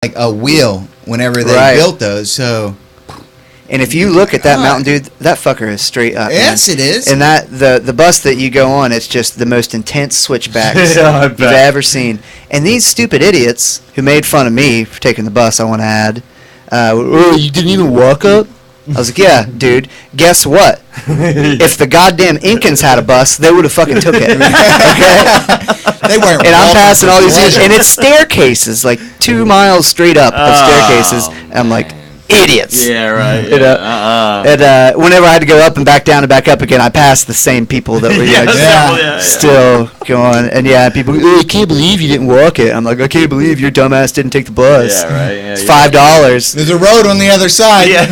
like a wheel whenever they built those. So, and if you look at that mountain, dude, that fucker is straight up. Yes, man. it is. And that the bus that you go on, it's just the most intense switchbacks you've ever seen. And these stupid idiots who made fun of me for taking the bus, I want to add, oh, you didn't even walk up? I was like, yeah, dude, guess what? If the goddamn Incans had a bus, they would have fucking took it. Okay? They weren't. And I'm passing all these dudes, and it's staircases, like 2 miles straight up of staircases. And I'm like, idiots. Yeah, right. And whenever I had to go up and back down and back up again, I passed the same people that were still going. And people, I can't believe you didn't walk it. I'm like, I can't believe your dumbass didn't take the bus. Yeah, right. Yeah, it's $5. There's a road on the other side. Yeah.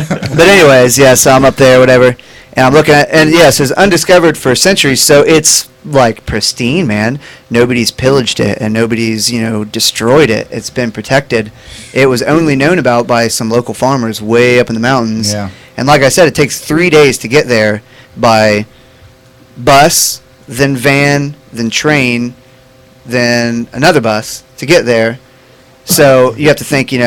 But anyways, so I'm up there, whatever. And I'm looking at, and yes, it's undiscovered for centuries, so it's like pristine, man. Nobody's pillaged it, and nobody's, destroyed it. It's been protected. It was only known about by some local farmers way up in the mountains. Yeah. And like I said, it takes 3 days to get there by bus, then van, then train, then another bus to get there. So you have to think, in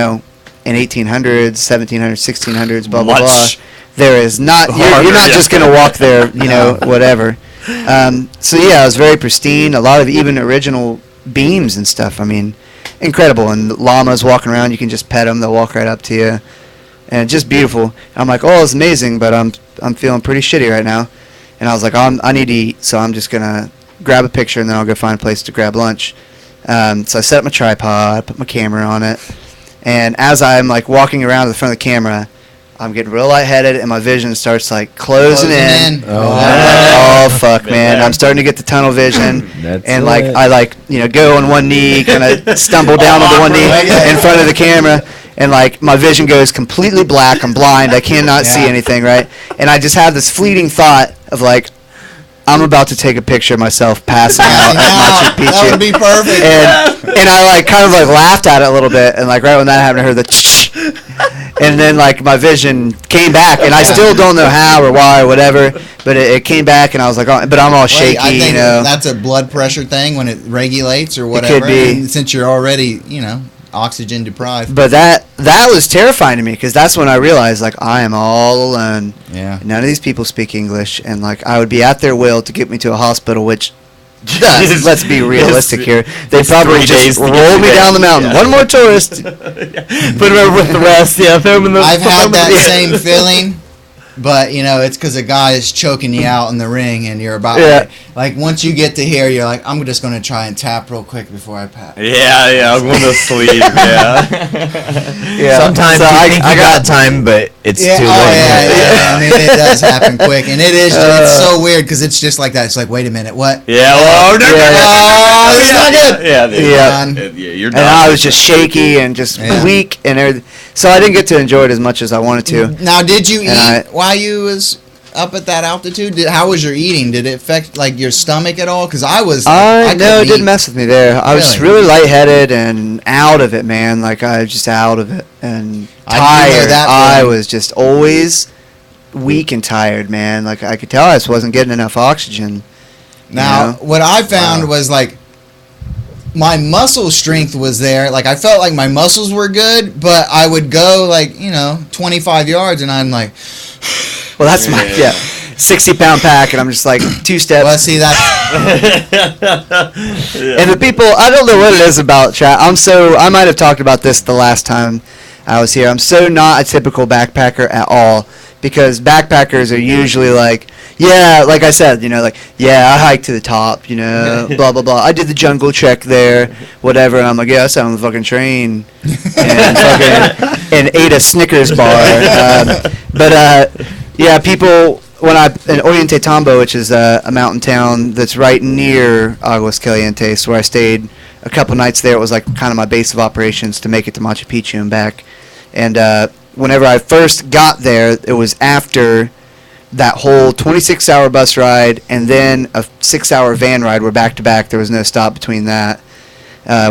1800s, 1700s, 1600s, blah, blah, blah. There is not, you're not just going to walk there, whatever. So it was very pristine. A lot of even original beams and stuff. I mean, incredible. And llamas walking around, you can just pet them. They'll walk right up to you. And just beautiful. I'm like, oh, it's amazing, but I'm feeling pretty shitty right now. And I was like, I need to eat, so I'm just going to grab a picture and then I'll go find a place to grab lunch. So I set up my tripod, put my camera on it. And as I'm like walking around to the front of the camera, I'm getting real lightheaded, and my vision starts like closing in. Oh fuck, man! I'm starting to get the tunnel vision, and like I go on one knee, kind of stumble down on the one knee in front of the camera, and like my vision goes completely black. I'm blind. I cannot see anything, right? And I just have this fleeting thought of like, I'm about to take a picture of myself passing out at Machu Picchu. That would be perfect. And I like kind of like laughed at it a little bit, and like right when that happened, I heard the and then like my vision came back, and I still don't know how or why or whatever, but it came back, and I was like, oh, but I'm all shaky, I think that's a blood pressure thing when it regulates or whatever. It could be. And since you're already, oxygen deprived. But that was terrifying to me, because that's when I realized like I am all alone. Yeah. None of these people speak English, and like I would be at their will to get me to a hospital, which let's be realistic here. They probably just roll me down the mountain. One more tourist. Put him over with the rest. Yeah, throw him in the. I've had that same feeling. But, it's because a guy is choking you out in the ring, and you're about like once you get to here, you're like, I'm just going to try and tap real quick before I pass. Yeah, I'm going to sleep, Sometimes I got time, but it's too late. I mean, it does happen quick, and it's so weird because it's just like that. It's like, wait a minute, what? Yeah, it's not good. You're done. And I was just shaky and just weak and everything. So I didn't get to enjoy it as much as I wanted to. Now, did you eat while you was up at that altitude? How was your eating? Did it affect like your stomach at all? Because I was. No, it didn't mess with me there. I was really lightheaded and out of it, man. Like I was just out of it and tired. I was just always weak and tired, man. Like I could tell I just wasn't getting enough oxygen. Now, what I found was like, my muscle strength was there. Like I felt like my muscles were good, but I would go like 25 yards, and I'm like, well, that's my 60-pound pack, and I'm just like 2 steps. Well, see that. And the people, I don't know what it is about chat. I might have talked about this the last time I was here. I'm so not a typical backpacker at all, because backpackers are usually like, like I said, I hiked to the top, blah, blah, blah. I did the jungle trek there, whatever, and I'm like, I sat on the fucking train and ate a Snickers bar. People, in Oriente Tambo, which is a mountain town that's right near Aguas Calientes, where I stayed a couple nights there. It was like kind of my base of operations to make it to Machu Picchu and back. And whenever I first got there, it was after that whole 26-hour bus ride and then a 6-hour van ride were back-to-back. There was no stop between that.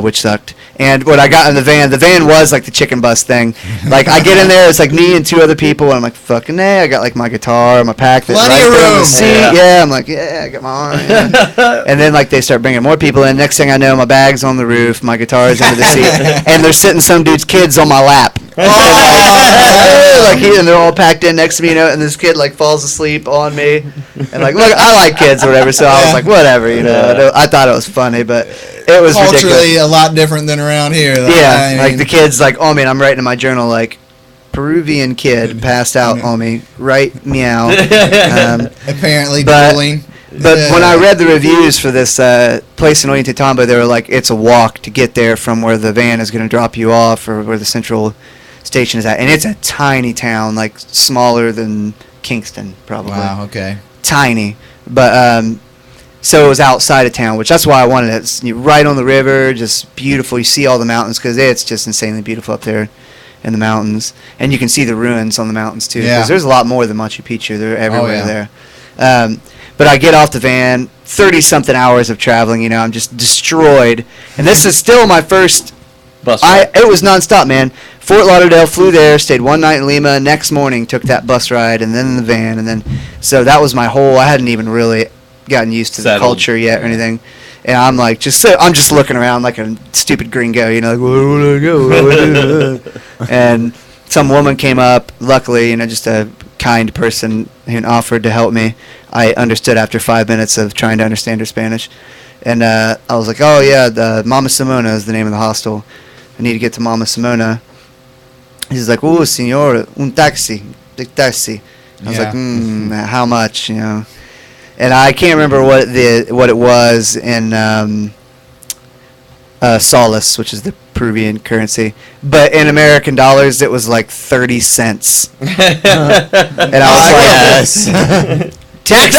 which sucked. And when I got in the van was like the chicken bus thing. Like I get in there, it's like me and 2 other people, and I'm like, fucking A. I got like my guitar, my pack that's Plenty right of there on the room. seat. Yeah, I'm like, yeah, I got my arm. Yeah. And then like they start bringing more people in. Next thing I know, my bag's on the roof, my guitar's under the seat, and they're sitting some dude's kids on my lap. Like and they're all packed in next to me, and this kid like falls asleep on me, and like, look, I like kids or whatever, so I was like, whatever, I thought it was funny, but it was culturally ridiculous. a lot different than around here. Though. Yeah, I like mean, the kids like, oh man, I'm writing in my journal like, Peruvian kid passed out on me, right meow. apparently but- dueling. But when I read the reviews for this place in Ollantaytambo, they were like, it's a walk to get there from where the van is going to drop you off or where the central station is at. And it's a tiny town, like smaller than Kingston, probably. Wow. Okay. Tiny. But so it was outside of town, which that's why I wanted it. It's right on the river, just beautiful. You see all the mountains because it's just insanely beautiful up there in the mountains. And you can see the ruins on the mountains, too. Yeah. Because there's a lot more than Machu Picchu. They're everywhere yeah. there. But I get off the van, 30-something hours of traveling, I'm just destroyed. And this is still my first... Bus ride. It was nonstop, man. Fort Lauderdale, flew there, stayed one night in Lima. Next morning, took that bus ride, and then in the van. And then, so that was my whole... I hadn't even really gotten used to the Settled. culture yet or anything. And I'm like, I'm just looking around like a stupid gringo, like, where would I go? Where would I do? And some woman came up, luckily, just a kind person who offered to help me. I understood after 5 minutes of trying to understand her Spanish. And I was like, oh, yeah, the Mama Simona is the name of the hostel. I need to get to Mama Simona. He's like, oh, senor, un taxi, big taxi. I was Yeah. like, how much, And I can't remember what it was in soles, which is the Peruvian currency. But in American dollars, it was like 30 cents. And I was like, taxi!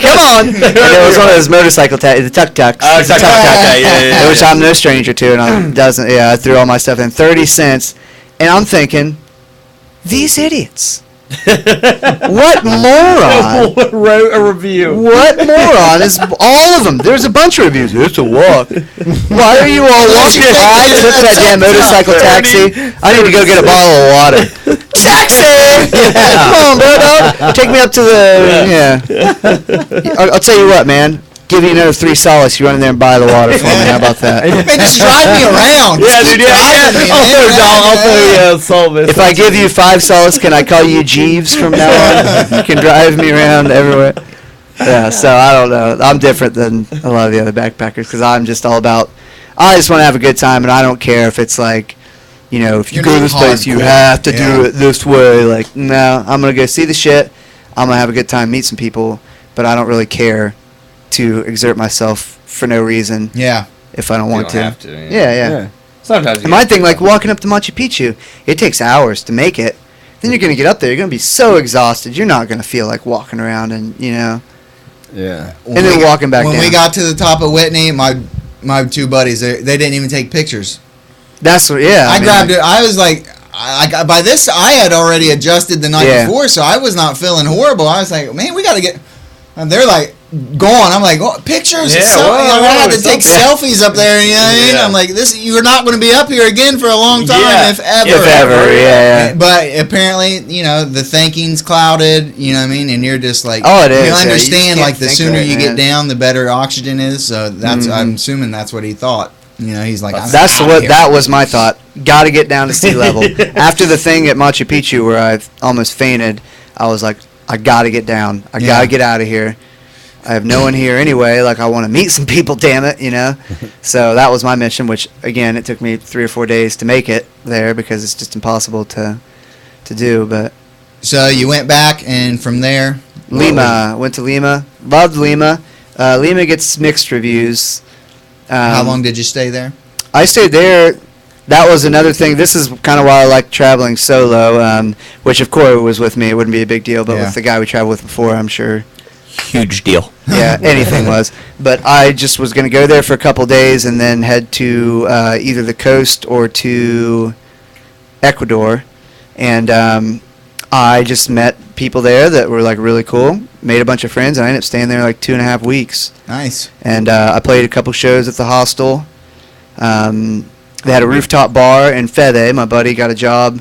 Come on! And it was one of those motorcycle taxis, the tuk-tuks. Oh, It's a tuk-tuk, tuk-tuk, yeah. which I'm no stranger to, and I threw all my stuff in. 30 cents. And I'm thinking, these idiots. What moron? Wrote a review. What moron is all of them? There's a bunch of reviews. It's a walk. Why are you all walking? I took that damn motorcycle taxi. I need to go get a bottle of water. Taxi! Come on, bro, dog. Take me up to the I'll tell you what, man. Give you another 3 solace. You run in there and buy the water for me. How about that? Man, just drive me around. Yeah, Just dude. keep Yeah. driving me, I'll man. throw Solvis. If I give you 5 solace, can I call you Jeeves from now on? You can drive me around everywhere. Yeah, so I don't know. I'm different than a lot of the other backpackers because I'm just all about, I just want to have a good time, and I don't care if it's like, if you You're go to not this place, you hardcore. have to do Yeah. it this way. Like, no, I'm going to go see the shit. I'm going to have a good time, meet some people, but I don't really care to exert myself for no reason Yeah. if I don't want to. Have to. Yeah. Sometimes. And my thing, like walking up to Machu Picchu, it takes hours to make it. Then you're going to get up there. You're going to be so exhausted. You're not going to feel like walking around and, Yeah. and then walking back when down. we got to the top of Whitney, my 2 buddies, they didn't even take pictures. That's what, yeah. I mean, grabbed like, it. I was like, by this, I had already adjusted the night Yeah. before, so I was not feeling horrible. I was like, man, we got to get. And they're like, gone. I'm like, oh, pictures. Yeah, I had to take something. selfies up there. You know what I mean? Yeah. I'm like, you're not going to be up here again for a long time, Yeah. if ever. if ever, yeah. But apparently, the thinking's clouded. You know what I mean? And you're just like, Oh, it is, You yeah, you understand, can't like the think sooner right, you man. get down, the better oxygen is. So that's, Mhm. I'm assuming that's what he thought. He's like, I'm That's outta what here. that was my thought. Got to get down to sea level. After the thing at Machu Picchu where I almost fainted, I was like, I got to get down. I got Yeah. to get out of here. I have no one here anyway. Like, I want to meet some people, damn it, So that was my mission, which, again, it took me 3 or 4 days to make it there because it's just impossible to do. But So you went back, and from there, Lima. Went to Lima. Loved Lima. Lima gets mixed reviews. How long did you stay there? I stayed there. That was another thing. This is kind of why I like traveling solo, which if Corey was with me, it wouldn't be a big deal. But Yeah. with the guy we traveled with before, I'm sure, Huge deal. yeah, anything was. But I just was going to go there for a couple days and then head to either the coast or to Ecuador. And I just met people there that were like really cool, made a bunch of friends, and I ended up staying there like 2.5 weeks. Nice. And I played a couple shows at the hostel. They had a rooftop bar in Fede. My buddy got a job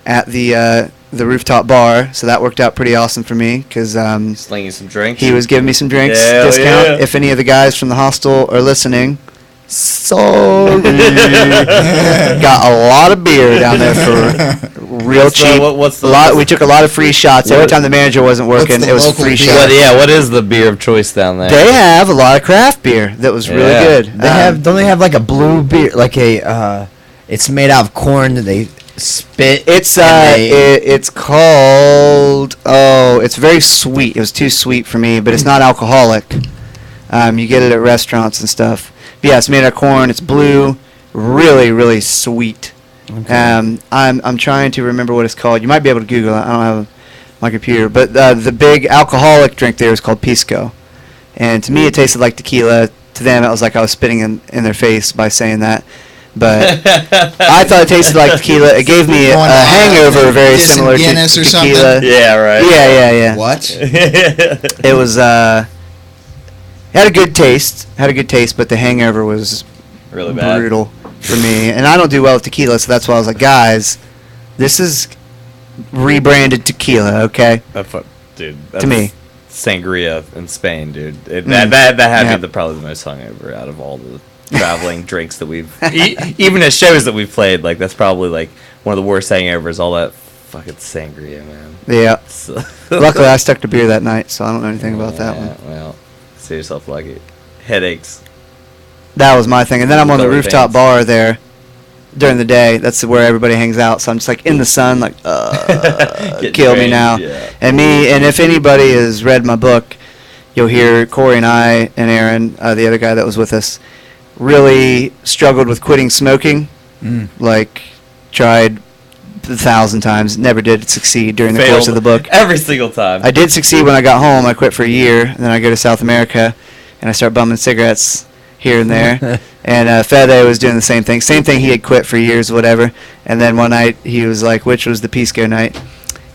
at the rooftop bar, so that worked out pretty awesome for me because Slinging some drinks. he was giving me some drinks Hell discount. yeah. If any of the guys from the hostel are listening, sorry. Got a lot of beer down there for real What's the- cheap. what's the- a lot. We took a lot of free shots every What- time the manager wasn't working. the It was local free beer? shots. What is the beer of choice down there? They have a lot of craft beer that was really Yeah. good. They have don't they have like a blue beer like a it's made out of corn that they spit. It's and they- it's called it's very sweet. It was too sweet for me, but it's not alcoholic. You get it at restaurants and stuff. But yeah, it's made out of corn. It's blue, really really sweet. Okay. I'm trying to remember what it's called. You might be able to Google it. I don't have my computer, but the big alcoholic drink there is called Pisco, and to me it tasted like tequila. To them, it was like I was spitting in their face by saying that. But I thought it tasted like tequila. It gave me a Going on hangover very Guinness similar to Guinness or tequila. something? Yeah, right. Yeah. What? It was had a good taste, but the hangover was Really bad. brutal for me. And I don't do well with tequila, so that's why I was like, guys, this is rebranded tequila, okay? Dude. To me. Sangria in Spain, dude. That had Yeah. me probably the most hungover out of all the traveling drinks that we've even at shows that we've played. Like that's probably like one of the worst hangovers. All that fucking sangria, man. Yeah. So- Luckily, I stuck to beer that night, so I don't know anything about that Yeah, one. Well, see yourself lucky. Headaches. That was my thing. And then I'm on the Belly rooftop pains. bar there during the day. That's where everybody hangs out. So I'm just like in the sun, like, Getting kill me drained, now. yeah. And if anybody has read my book, you'll hear Corey and I and Aaron, the other guy that was with us, really struggled with quitting smoking. Like, tried 1,000 times, never did succeed during the course of the book. every single time. I did succeed when I got home. I quit for a year, and then I go to South America, and I start bumming cigarettes here and there. And Fede was doing the same thing. Same thing, he had quit for years, whatever. And then one night, he was like, which was the Pisco night,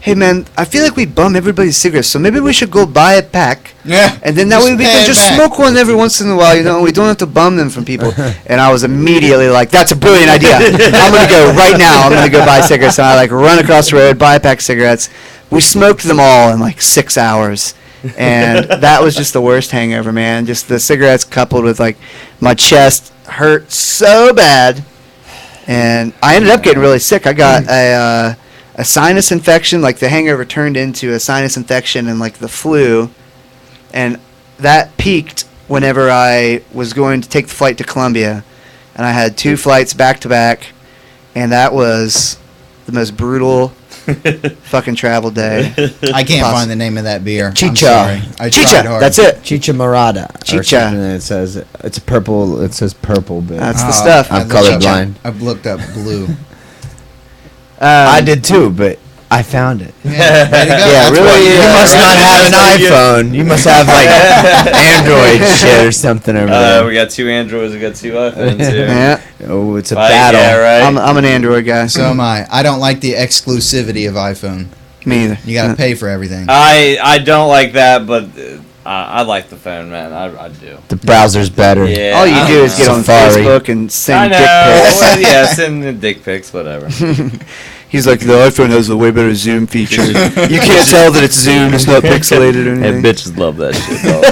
hey, man, I feel like we bum everybody's cigarettes, so maybe we should go buy a pack. Yeah. And then that way we pay can it just back. smoke one every once in a while, we don't have to bum them from people. And I was immediately like, that's a brilliant idea. I'm going to go right now. I'm going to go buy cigarettes. And I run across the road, buy a pack of cigarettes. We smoked them all in 6 hours. And that was just the worst hangover, man. Just the cigarettes coupled with my chest hurt so bad. And I ended up getting really sick. I got a sinus infection. The hangover turned into a sinus infection and the flu. And that peaked whenever I was going to take the flight to Colombia. And I had 2 flights back to back. And that was the most brutal fucking travel day. I can't find the name of that beer. I'm Chicha. sorry. I Chicha, tried hard. that's it. Chicha Morada. Chicha. Or something that says it's purple. It says purple, but That's the stuff. I'm I looked up- colorblind. I've looked up blue. I did too, but I found it. Yeah, way to go. Yeah, That's really, why You must not have an That's what iPhone. You must have Android shit or something over there. We got 2 Androids. We got 2 iPhones here. Yeah, Oh, it's a Right, battle. yeah, right. I'm an Android guy. So am I. I don't like the exclusivity of iPhone. Me either. You gotta pay for everything. I don't like that, but I like the phone, man. I do. The browser's better. Yeah. All you I do don't is get know. on Safari. Facebook and I send know. dick pics. Well, yeah, send the dick pics, whatever. He's like, the iPhone has a way better zoom feature. You can't tell that it's zoomed. It's not pixelated or And anything. bitches love that shit, dog.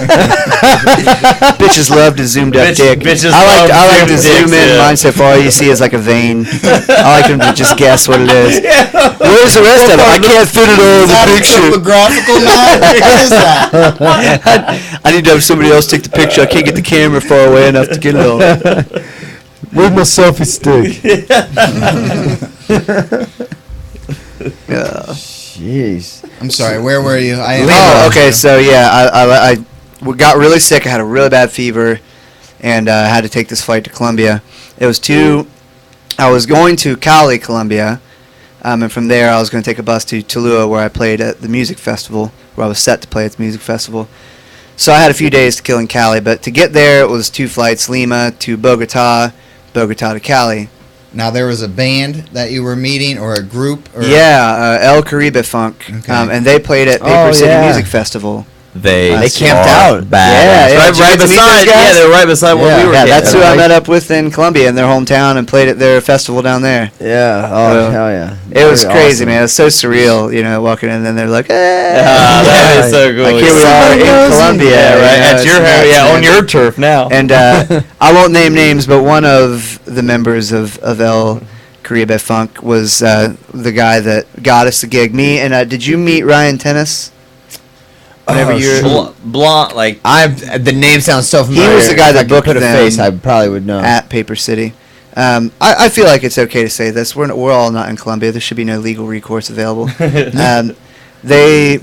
Bitches love to zoomed up dick. Bitches I like love to zoomed zoom dicks, in. yeah. Mine so far, all you see is like a vein. I like them to just guess what it is. Where's the rest of it? I can't fit it all in the picture. Topographical map? What is that? I need to have somebody else take the picture. I can't get the camera far away enough to get it all. Where's my selfie stick? Yeah. Jeez. I'm sorry. Where were you? Oh, okay. So yeah, I got really sick. I had a really bad fever, and had to take this flight to Colombia. It was I was going to Cali, Colombia, and from there I was going to take a bus to Tuluá, where I played at the music festival, where I was set to play at the music festival. So I had a few days to kill in Cali, but to get there it was 2 flights: Lima to Bogota, Bogota to Cali. Now there was a band that you were meeting, or a group, or Yeah, El Caribe Funk, Okay. and they played at Paper Oh, City yeah. Music Festival. They camped are out bad. Yeah, Right, Did you right get to meet beside. those guys? Yeah, they were right beside where we were. Yeah, that's who I Like- met up with in Columbia, in their hometown, and played at their festival down there. Yeah. Oh, So, hell yeah. It was Very crazy, awesome. man. It was so surreal, walking in, and then they're like, Ah, that Yeah. is so cool. like here we are in Columbia, Yeah, right. At it's your nuts, yeah, man. on your turf now. And I won't name names, but one of the members of El Caribe Funk was the guy that got us the gig. Me and did you meet Ryan Tennis? Whenever Oh, you're shoot. Blonde, like The name sounds so familiar. was the guy If that I could booked put a them face. I probably would know. at Paper City. I feel like it's okay to say this. We're all not in Columbia. There should be no legal recourse available. They,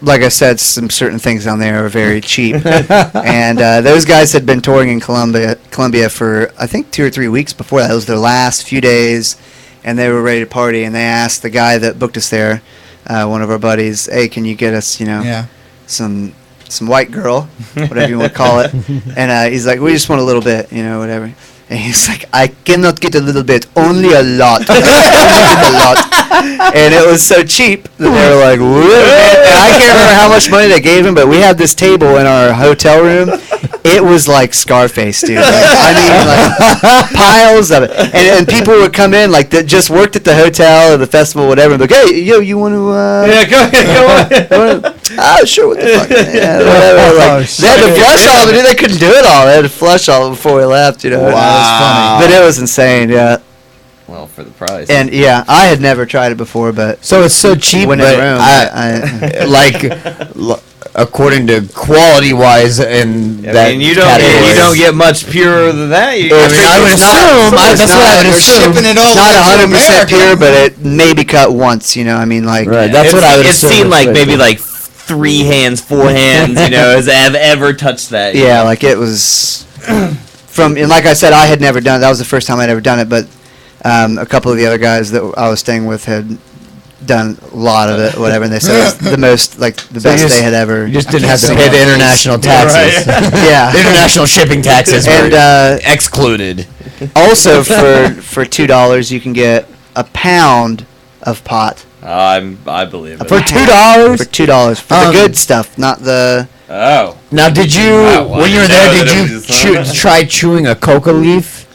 like I said, some certain things down there are very cheap, and those guys had been touring in Columbia for I think 2 or 3 weeks before that. It was their last few days, and they were ready to party. And they asked the guy that booked us there, one of our buddies, "Hey, can you get us, Yeah. some white girl, whatever you want to call it?" And he's like, "We just want a little bit, whatever." And he's like, "I cannot get a little bit, only a lot." Only a lot. And it was so cheap that they were like, "Whoa." And I can't remember how much money they gave him, but we had this table in our hotel room. It was like Scarface, dude. Like, piles of it. And people would come in, like, that just worked at the hotel or the festival, whatever, and be like, "Hey, yo, you want to, yeah, go on. sure, what the fuck, yeah, whatever." Like, they had to flush all of it, dude. They couldn't do it all. They had to flush all of it before we left, Wow. That was funny. But it was insane, yeah. Well, for the price. And, yeah, I had never tried it before, but So it's so cheap, when but in Rome, I like according to quality wise in I that mean, you don't category. get much purer than that. I mean, I would assume. That's what I would They're assume. shipping it all not the way to 100% America. pure, but it may be cut once, I mean, like, Right. That's what I would It assume. seemed like maybe especially. like 3 hands, 4 hands, have ever touched that. yeah, like it was and like I said, I had never done it. That was the first time I'd ever done it, but a couple of the other guys that I was staying with had done a lot of it, whatever, and they said it was the most, like, the So you best just- they had ever. You just didn't have to seen pay the it. international taxes. Yeah. The international shipping taxes And were excluded. also for $2 you can get a pound of pot. I believe it. For $2? For $2 for the good stuff, not the. Oh. Now, did you when you were there? Did you try chewing a coca leaf?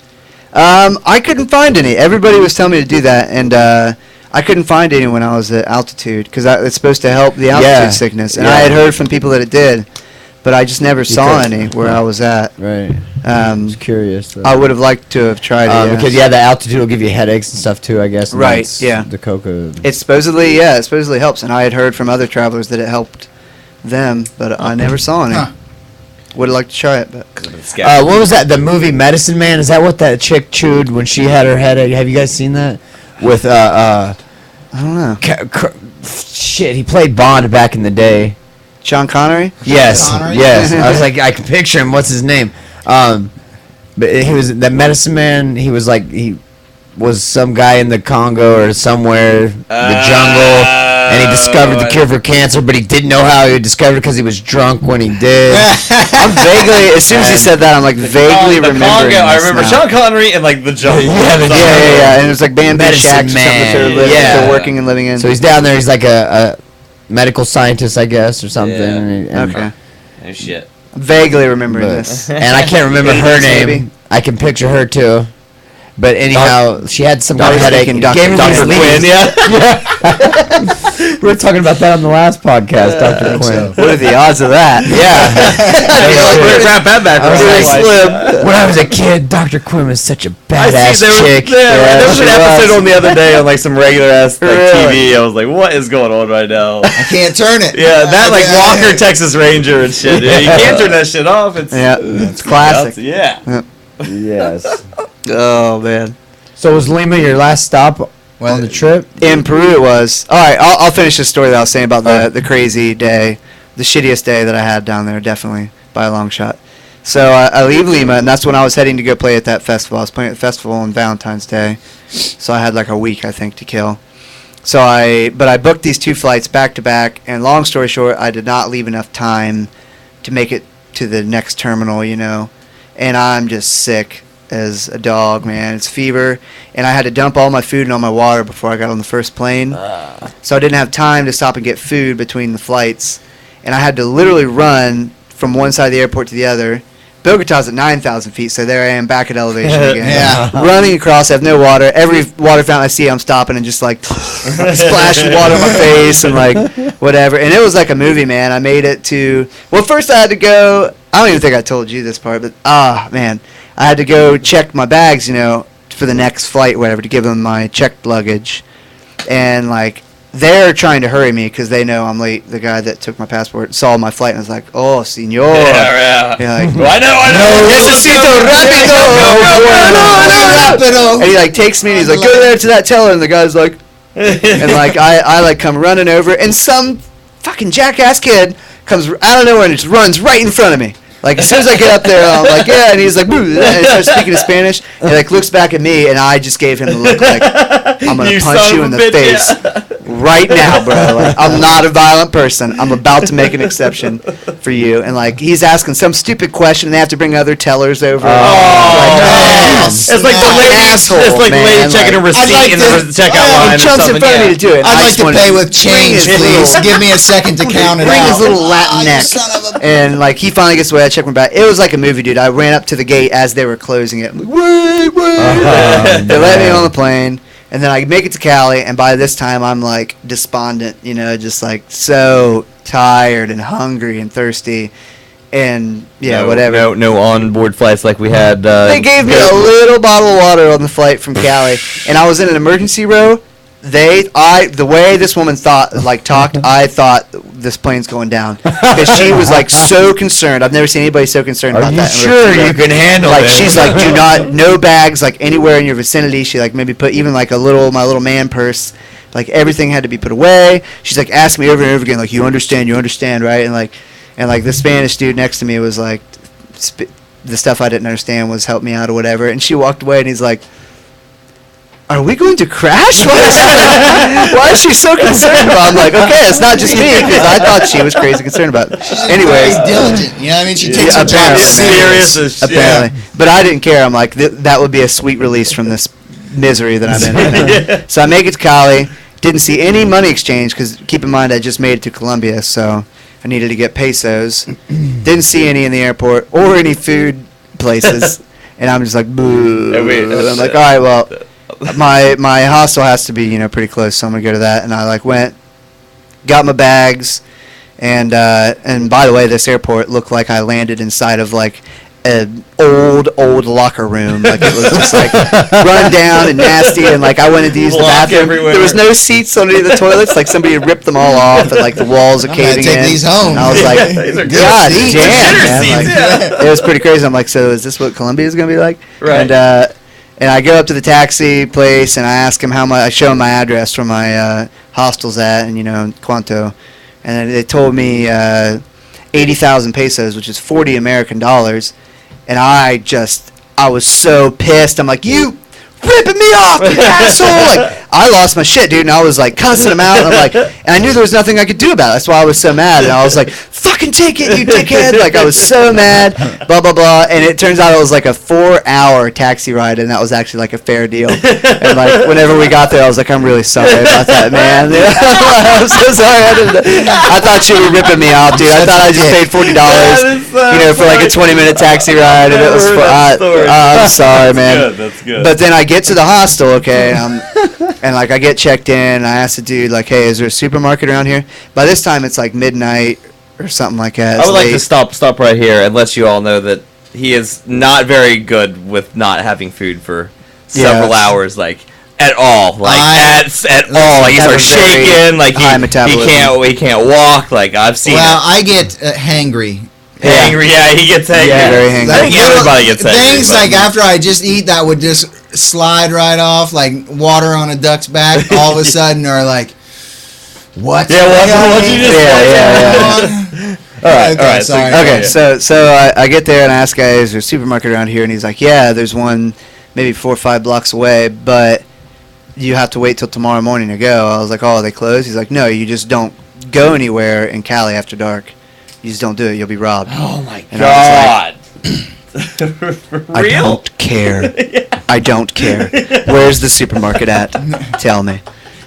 I couldn't find any. Everybody was telling me to do that, and I couldn't find any when I was at altitude because it's supposed to help the altitude sickness. And I had heard from people that it did, but I just never saw any where I was at. Right. I was curious. I would have liked to have tried it. Yeah. Because the altitude will give you headaches and stuff too. I guess. and Right, that's yeah. The coca. It supposedly helps, and I had heard from other travelers that it helped them, but I never saw any. Huh. Would have liked to try it, but What was that? The movie Medicine Man? Is that what that chick chewed when she had her headache? Have you guys seen that? With I don't know. shit, he played Bond back in the day. Sean Connery? Yes, Connery? yes. I was like, I can picture him. What's his name? But he was the Medicine Man. He was like he was some guy in the Congo or somewhere, the jungle, and he discovered the cure for cancer. But he didn't know how he discovered it because he was drunk when he did. I'm vaguely, as soon as he said that, I'm like vaguely the remembering. Congo, I this remember now. Sean Connery and like the jungle. Yeah. And it was like Bamboo Medicine Shacks or something that Man, they're, yeah. they're working and living in. So he's down there. He's like a medical scientist, I guess, or something. Yeah. And Okay. Oh shit. Vaguely remembering But- this. and I can't remember her Maybe. name. I can picture her too. But anyhow, she had some kind of Dr. headache. Quinn, Gave her Dr. these Quinn, leaves. We were talking about that on the last podcast, Dr. Quinn. What are the odds of that? Yeah. Wrap that back. I was Really like, slim. when I was a kid, Dr. Quinn was such a I badass see, chick. there was an she episode was. on the other day on like some regular ass like, Really? TV. I was like, what is going on right now? I can't turn it. Yeah, that like Yeah. Walker Texas Ranger and shit. Yeah, you can't turn that shit off. It's Yeah, it's classic. Yeah. Yes. Oh, man. So was Lima your last stop Well, on the trip? In Peru it was. All right, I'll finish the story that I was saying about the crazy day, the shittiest day that I had down there, definitely, by a long shot. So I leave Lima, and that's when I was heading to go play at that festival. I was playing at the festival on Valentine's Day, so I had like a week, I think, to kill. But I booked these 2 flights back to back, and long story short, I did not leave enough time to make it to the next terminal, and I'm just sick as a dog, man. It's fever, and I had to dump all my food and all my water before I got on the first plane. So I didn't have time to stop and get food between the flights. and I had to literally run from one side of the airport to the other. Bogota's at 9,000 feet, so there I am back at elevation again. Yeah. Running across, I have no water. Every water fountain I see, I'm stopping and just like splashing water on my face and like whatever. And it was like a movie, man. I made it to, well, first I had to go, I don't even think I told you this part, but man, I had to go check my bags, you know, for the next flight, whatever, to give them my checked luggage. And like, they're trying to hurry me because they know I'm late. The guy that took my passport saw my flight and was like, "Oh, senor." Yeah. You're like, Well, I know. Necesito rápido. And he like takes me and he's like, "Go there to that teller." And the guy's like, and like I like come running over, and some fucking jackass kid comes out of nowhere and just runs right in front of me. Like, as soon as I get up there, I'm like, yeah, and he's like, boo, and he starts speaking in Spanish, and he like looks back at me, and I just gave him the look like, I'm gonna punch you in the face right now, bro. Like, I'm not a violent person. I'm about to make an exception for you. And like, he's asking some stupid question, and they have to bring other tellers over. It's like the lady, asshole, it's like the lady man. checking a Like, receipt in the checkout line. He jumps in front of me to do it. I'd like to wanted pay with change, bring his please. little- Give me a second to count it Bring out. his little Latin You neck. son of a- And like he finally gets away. I check my bag. It was like a movie, dude. I ran up to the gate as they were closing it. I'm like, wait. They let me on the plane, and then I make it to Cali. And by this time, I'm like despondent, you know, just like so tired and hungry and thirsty, and whatever. No onboard flights like we had. They gave me a little bottle of water on the flight from Cali, and I was in an emergency row. The way this woman talked, I thought this plane's going down because she was like so concerned. I've never seen anybody so concerned about that. Sure, you can handle Like it. she's like, no bags like anywhere in your vicinity. She like maybe put even like my little man purse. Like everything had to be put away. She's like asked me over and over again, like you understand, right? And like the Spanish dude next to me was like, the stuff I didn't understand was help me out or whatever. And she walked away and he's like, are we going to crash? Why is she so concerned about it? I'm like, okay, it's not just me, because I thought she was crazy concerned about it. Anyways. Very diligent. You know what I mean? She takes her job apparently. serious as shit. Apparently. But I didn't care. I'm like, that would be a sweet release from this misery that I'm in right now. So I make it to Cali. Didn't see any money exchange, because keep in mind I just made it to Colombia, so I needed to get pesos. Didn't see any in the airport or any food places. And I'm just like, boo. I'm like, all right, well, my hostel has to be, you know, pretty close, so I'm gonna go to that. And I like went, got my bags, and by the way, this airport looked like I landed inside of like an old locker room. Like it was just like run down and nasty, and like I wanted to use the Block bathroom. everywhere. There was no seats underneath the toilets. Like somebody had ripped them all off, and like the walls are I'm gonna caving take in. these home. And I was like, These are good God seats. damn, Consider man. seats, Like, yeah. it was pretty crazy. I'm like, so is this what Colombia is gonna be like? Right. And I go up to the taxi place and I ask him how much. I show him my address where my hostel's at, and you know, Cuanto, and they told me 80,000 pesos, which is 40 American dollars, and I was so pissed. I'm like, you ripping me off, you asshole! Like I lost my shit, dude, and I was like cussing him out. And I'm like, and I knew there was nothing I could do about it. That's why I was so mad. And I was like, fucking take it, you dickhead! Like I was so mad. Blah blah blah. And it turns out it was like a 4-hour taxi ride, and that was actually like a fair deal. And like whenever we got there, I was like, I'm really sorry about that, man. I'm so sorry. I thought you were ripping me off, dude. I thought I just paid $40, you know, for like a 20-minute taxi ride, and it was. I'm sorry, man. That's good. But then I get to the hostel, okay, and like I get checked in. I ask the dude, like, hey, is there a supermarket around here? By this time, it's like midnight or something like that. I would like to It's stop right here and let you all know that he is not very good with not having food for several Yeah. hours, like at all, like I- at all. Like, he I have starts a very shaking, like high metabolism. he can't walk. Like I've seen Well, it. I get hangry. Angry, yeah, he gets angry. Yeah, very angry. I think Little everybody gets angry. Things but- like after I just eat that would just slide right off, like water on a duck's back, all of a sudden, or like, what? Yeah, what you just Yeah. all right, so- sorry. Okay, Yeah. so I get there and I ask guy, is there a supermarket around here? And he's like, yeah, there's one maybe 4 or 5 blocks away, but you have to wait till tomorrow morning to go. I was like, oh, are they closed? He's like, no, you just don't go anywhere in Cali after dark. You just don't do it. You'll be robbed. Oh my And I god. I Real? don't care. I don't care. Where's the supermarket at? Tell me.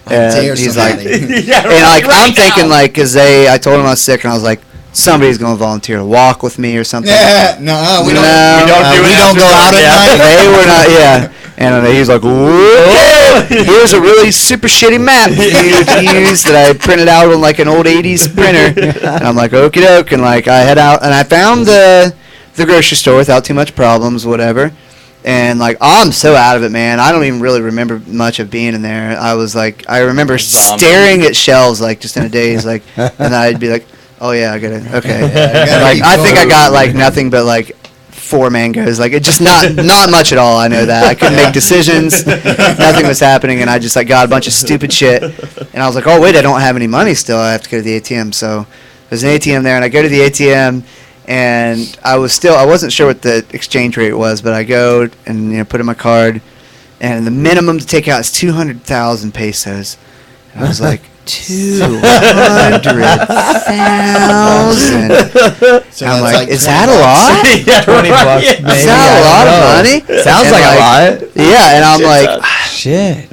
Dare he's somebody. like, Yeah, and like right I'm thinking now. like, cause I told him I was sick, and I was like, somebody's gonna volunteer to walk with me or something. Yeah, no, we don't. No, We don't go out at night. They were not, yeah. And he was like, whoa, here's a really super shitty map for you to use that I printed out on like an old 80s printer. And I'm like, okie doke. And like I head out and I found the grocery store without too much problems, whatever. And like I'm so out of it, man. I don't even really remember much of being in there. I was like, I remember Zombie. staring at shelves like just in a daze, like, and I'd be like, oh yeah, I got it. Okay. gotta And, like keep I think I going. got like nothing but like 4 mangoes. Like it just not much at all. I know that. I couldn't make decisions. Nothing was happening, and I just like got a bunch of stupid shit. And I was like, oh wait, I don't have any money still. I have to go to the ATM. So there's an ATM there, and I go to the ATM, and I wasn't sure what the exchange rate was, but I go and put in my card, and the minimum to take out is 200,000 pesos. And I was like, 200,000. So I'm that's like, is 20 that a bucks. lot? Yeah, $20 right, yeah. maybe. Is that a lot of money? Sounds And like a lot. Yeah, and I'm Shit like, ton. Shit.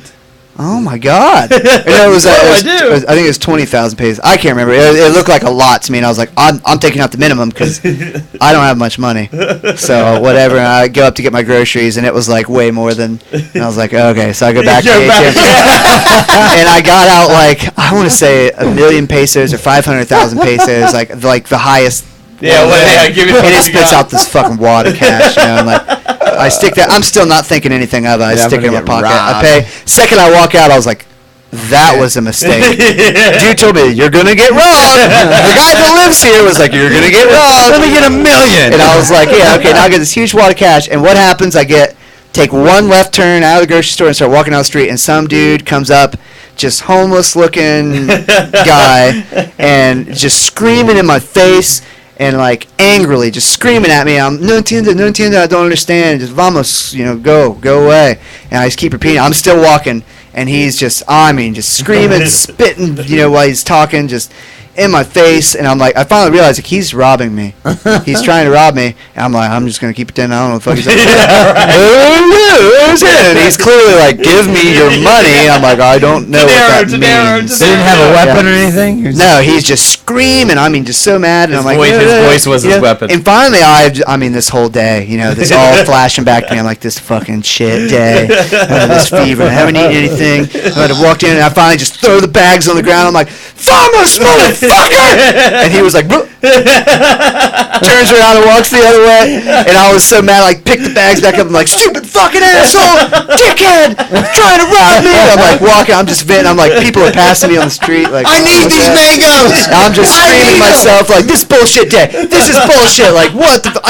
oh my god. And it was, What do I do? I think it was 20,000 pesos. I can't remember. It looked like a lot to me, and I was like, I'm taking out the minimum because I don't have much money. So whatever. And I go up to get my groceries, and it was like way more than. And I was like, okay. So I go back to the Go back. ATM, and I got out like I want to say 1,000,000 pesos or 500,000 pesos, like the highest. Yeah, one. give me And what it you spits got. out this fucking wad of cash, and like I stick that. I'm still not thinking anything of it. I Yeah, I'm stick it in my gonna pocket. get I robbed. pay. Second I walk out, I was like, that was a mistake. Dude told me you're gonna get robbed. The guy that lives here was like, you're gonna get robbed. Let me get $1 million. And I was like, yeah, okay. Now I get this huge wad of cash, and what happens? I take one left turn out of the grocery store and start walking down the street, and some dude comes up, just homeless looking guy, and just screaming in my face. And like angrily, just screaming at me. No entiendo, no entiendo. I don't understand. Just vamos, go away. And I just keep repeating. I'm still walking, and he's just screaming, spitting, while he's talking, just in my face. And I'm like, I finally realized like he's robbing me. He's trying to rob me. And I'm like, I'm just gonna keep pretending I don't know what the fuck he's saying. And he's clearly like, give me your money. I'm like, I don't know what that means. They didn't have a weapon Yeah. or anything? He was No, he's just screaming. Just so mad. And His I'm like, voice was his weapon. And finally, this whole day, this all flashing back to me. I'm like, this fucking shit day. This fever. I haven't eaten anything. I walked in, and I finally just throw the bags on the ground. I'm like, vamos, motherfucker! And he was like, turns around and walks the other way. And I was so mad, like, picked the bags back up. I'm like, stupid fucking asshole, dickhead, trying to rob me. I'm like walking. I'm just venting. I'm like, people are passing me on the street. Like, I need what's these that? mangoes. I'm just I screaming need to 'em. myself like, this bullshit day. This is bullshit. Like, what the?